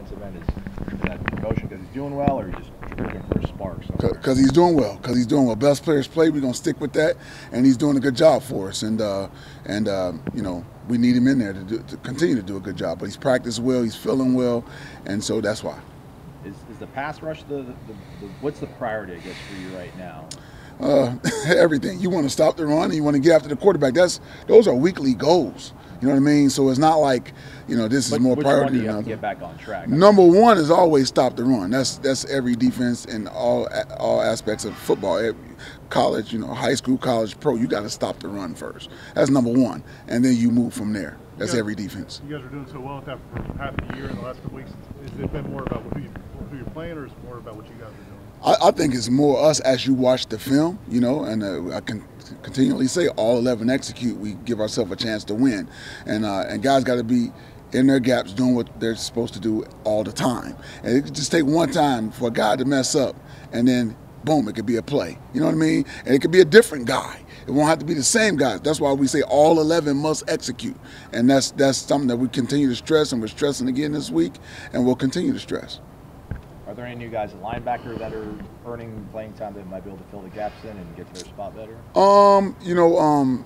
defensive end? Is that promotion because he's doing well, or are you just looking for a spark? Because he's doing well. Because he's doing well. Best players play. We're gonna stick with that, and he's doing a good job for us. And you know, we need him in there to continue to do a good job. But he's practiced well. He's feeling well, and so that's why. Is the pass rush what's the priority, I guess, for you right now? Everything. You want to stop the run and you want to get after the quarterback. Those are weekly goals. You know what I mean? So it's not like, you know, this is more priority than another. Get back on track. Number one is always stop the run. That's every defense in all aspects of football. College, you know, high school, college, pro, you got to stop the run first. That's number one, and then you move from there. That's every defense. You guys are doing so well with that for half the year in the last couple weeks. Has it been more about who you're playing, or is it more about what you guys are doing? I think it's more us as you watch the film, you know, and I can continually say all 11 execute, we give ourselves a chance to win. And guys got to be in their gaps doing what they're supposed to do all the time. And it could just take one time for a guy to mess up, and then boom, it could be a play. You know what I mean? And it could be a different guy. It won't have to be the same guys. That's why we say all 11 must execute. And that's something that we continue to stress, and we're stressing again this week, and we'll continue to stress. Are there any new guys at linebacker that are earning playing time that might be able to fill the gaps in and get to their spot better? You know,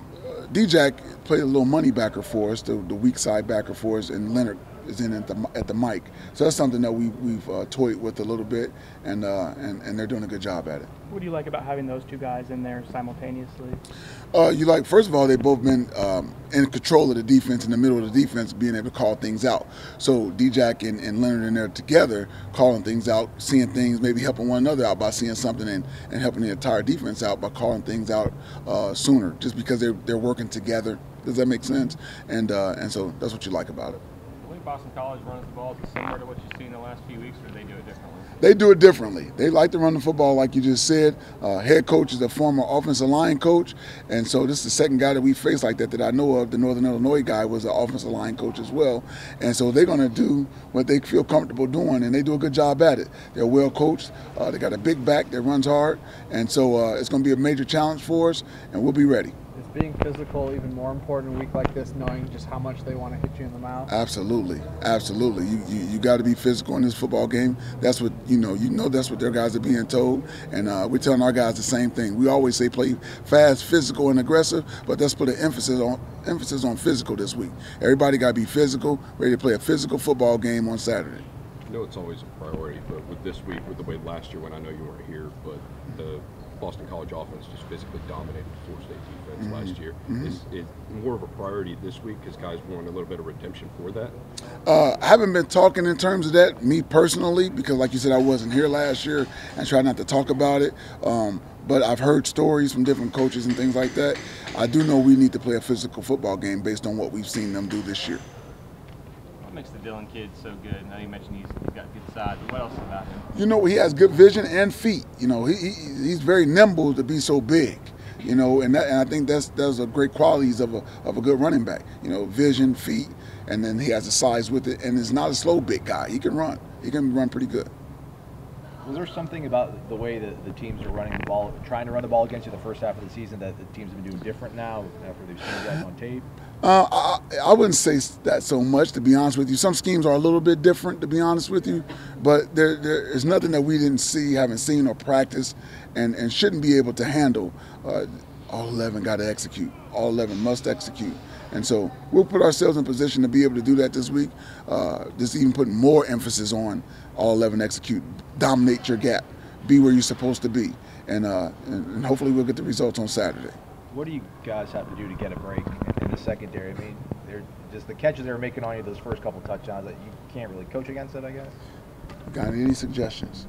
D-Jack played a little money backer for us, the weak side backer for us, and Leonard is in at the mic. So that's something that we've toyed with a little bit, and they're doing a good job at it. What do you like about having those two guys in there simultaneously? First of all, they've both been in control of the defense, in the middle of the defense, being able to call things out. So D-Jack and Leonard in there together, calling things out, seeing things, maybe helping one another out by seeing something and helping the entire defense out by calling things out sooner, just because they're working together. Does that make sense? And so that's what you like about it. The way Boston College runs the ball, is it similar to what you've seen in the last few weeks, or do they do it differently? They do it differently. They like to run the football, like you just said. Head coach is a former offensive line coach, and so this is the second guy that we faced like that I know of. The Northern Illinois guy was an offensive line coach as well, and so they're going to do what they feel comfortable doing, and they do a good job at it. They're well coached. They got a big back that runs hard, and so it's going to be a major challenge for us, and we'll be ready. Is being physical even more important in a week like this, knowing just how much they want to hit you in the mouth? Absolutely, absolutely. You got to be physical in this football game. That's what you know that's what their guys are being told, and we're telling our guys the same thing. We always say play fast, physical, and aggressive, but let's put an emphasis on physical this week. Everybody got to be physical, ready to play a physical football game on Saturday. I know it's always a priority, but with this week, with the way last year when I know you weren't here, but the Boston College offense just physically dominated the Florida State defense last year. Is it more of a priority this week because guys want a little bit of redemption for that? I haven't been talking in terms of that, me personally, because like you said, I wasn't here last year and try not to talk about it. But I've heard stories from different coaches and things like that. I do know we need to play a physical football game based on what we've seen them do this year. What makes the Dillon kid so good? I know you mentioned he's got good size, but what else about him? You know, he has good vision and feet. You know, he's very nimble to be so big. You know, and I think that's a great qualities of a good running back. You know, vision, feet, and then he has the size with it, and is not a slow big guy. He can run. He can run pretty good. Was there something about the way that the teams are running the ball, trying to run the ball against you the first half of the season that the teams have been doing different now after they've seen you guys on tape? I wouldn't say that so much, to be honest with you. Some schemes are a little bit different, to be honest with you, but there is nothing that we didn't see, haven't seen, or practice, and shouldn't be able to handle. All 11 got to execute. All 11 must execute. And so we'll put ourselves in position to be able to do that this week, just even putting more emphasis on all 11 execute, dominate your gap, be where you're supposed to be, and hopefully we'll get the results on Saturday. What do you guys have to do to get a break in the secondary? I mean, they're just the catches they're making on you those first couple touchdowns that you can't really coach against it, I guess. Got any suggestions?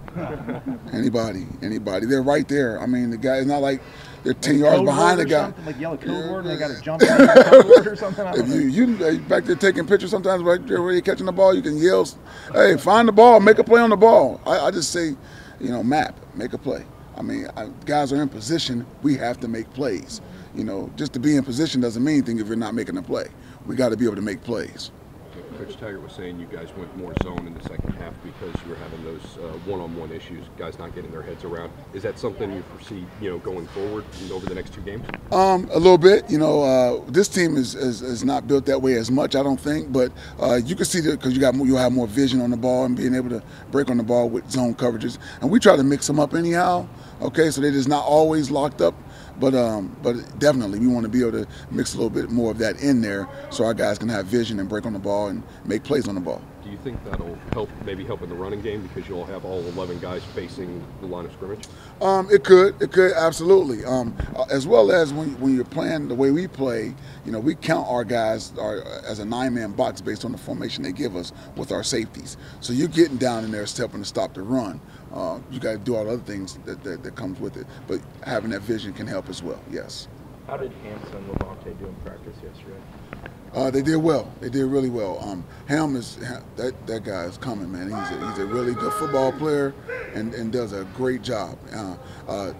Anybody? They're right there. I mean, the guy is not like they're 10 yards behind the guy. Like yellow code word, and they got to jump on the code word or something. If you back there taking pictures, sometimes right there where you're catching the ball, you can yell, "Hey, find the ball, make a play on the ball." I just say, you know, map, make a play. I mean, guys are in position. We have to make plays. You know, just to be in position doesn't mean anything if you're not making a play. We got to be able to make plays. Coach Taggart was saying you guys went more zone in the second half because you were having those one-on-one issues, guys not getting their heads around. Is that something you foresee, going forward over the next 2 games? A little bit. This team is not built that way as much, I don't think. But you can see that because you'll have more vision on the ball and being able to break on the ball with zone coverages. And we try to mix them up anyhow. Okay, so they're just not always locked up. But definitely, we want to be able to mix a little bit more of that in there so our guys can have vision and break on the ball and make plays on the ball. Do you think that'll maybe help in the running game because you'll have all 11 guys facing the line of scrimmage? It could absolutely. As well as when you're playing the way we play, we count our guys as a 9-man box based on the formation they give us with our safeties. So you're getting down in there, helping to stop the run. You got to do all the other things that comes with it, but having that vision can help as well. Yes. How did Hampson and Levante do in practice yesterday? They did well. They did really well. Ham that guy is coming, man. He's a really good football player and does a great job.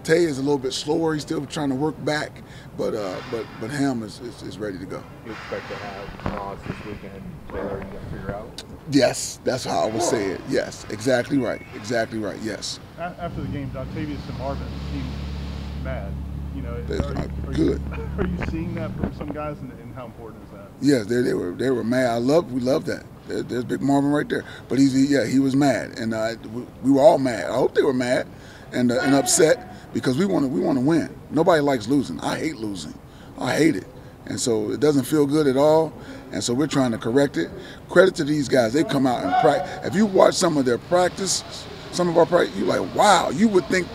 Tay is a little bit slower. He's still trying to work back, but Ham is ready to go. You expect to have Nas this weekend, Taylor, you got to figure out? Yes, that's how I would say it. Yes, exactly right. Exactly right. Yes. After the game, Dontavius and Marvin seemed mad. Good. Are you seeing that from some guys, and how important is that? Yes, they were mad. We love that. There's Big Marvin right there. But he was mad, and we were all mad. I hope they were mad and upset because we want to win. Nobody likes losing. I hate losing. I hate it, and so it doesn't feel good at all. And so we're trying to correct it. Credit to these guys. They come out and practice. If you watch some of their practice, some of our practice, you're like, wow. You would think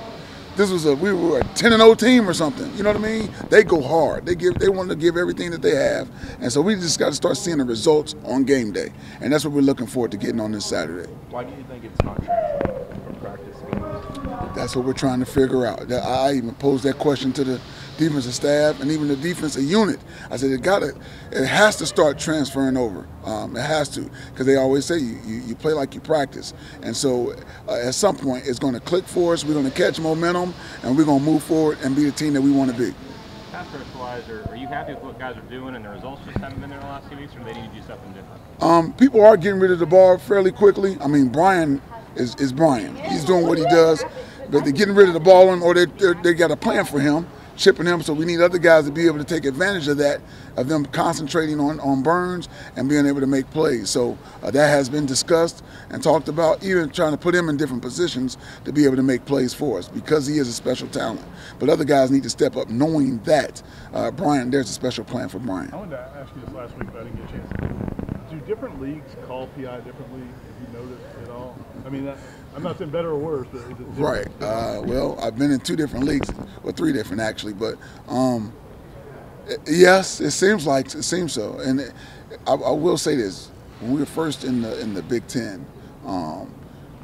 we were a 10-0 team or something. You know what I mean? They go hard. They want to give everything that they have. And so we just got to start seeing the results on game day. And that's what we're looking forward to getting on this Saturday. Why do you think it's not transferring from practice games? That's what we're trying to figure out. I even posed that question to the defensive staff and even the defensive unit. I said it has to start transferring over. It has to, because they always say you play like you practice. And so at some point it's going to click for us. We're going to catch momentum and we're going to move forward and be the team that we want to be. Pass rush-wise, are you happy with what guys are doing and the results just haven't been there the last 2 weeks, or do they need to do something different? People are getting rid of the ball fairly quickly. I mean, Brian is Brian. He's doing what he does, but they're getting rid of the ball on him, or they got a plan for him, chipping him. So we need other guys to be able to take advantage of that, of them concentrating on Burns and being able to make plays. So that has been discussed and talked about, even trying to put him in different positions to be able to make plays for us because he is a special talent. But other guys need to step up knowing that, Brian, there's a special plan for Brian. I wanted to ask you this last week, but I didn't get a chance to do it. Do different leagues call PI differently? Have you noticed at all? I mean, I'm not saying better or worse, but is it different? Right. Well, I've been in 2 different leagues, or 3 different actually, but yes, it seems so. And I will say this: when we were first in the Big Ten,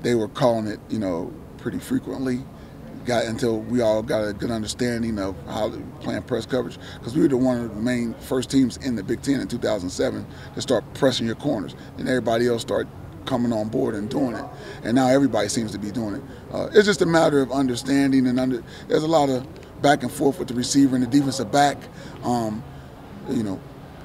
they were calling it, pretty frequently. Until we all got a good understanding of how to plan press coverage, because we were one of the main first teams in the Big Ten in 2007 to start pressing your corners. And everybody else started coming on board and doing it. And now everybody seems to be doing it. It's just a matter of understanding, and there's a lot of back and forth with the receiver and the defensive back.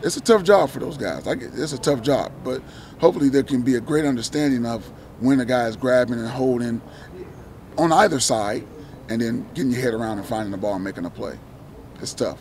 It's a tough job for those guys. It's a tough job, but hopefully there can be a great understanding of when a guy is grabbing and holding on either side, and then getting your head around and finding the ball and making a play. It's tough.